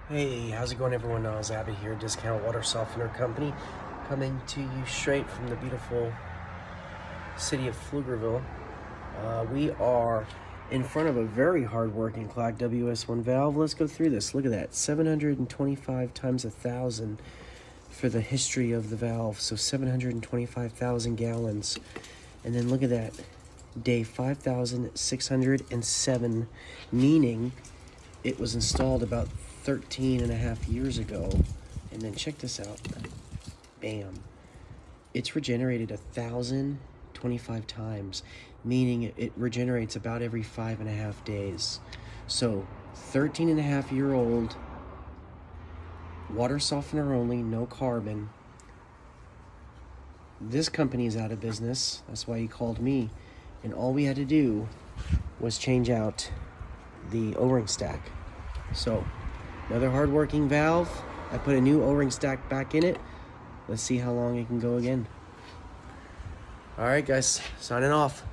Hey, how's it going, everyone? Abby here, Discount Water Softener Company, coming to you straight from the beautiful city of Pflugerville. We are in front of a very hard-working clock WS1 valve. Let's go through this. Look at that, 725 times 1,000 for the history of the valve, so 725,000 gallons. And then look at that, day 5,607, meaning it was installed about 13 and a half years ago. And then check this out. Bam. It's regenerated 1,025 times, meaning it regenerates about every 5.5 days. So 13.5-year-old, water softener only, no carbon. This company is out of business. That's why he called me. And all we had to do was change out the O-ring stack. So another hard-working valve. I put a new O-ring stack back in it. Let's see how long it can go again. All right, guys, signing off.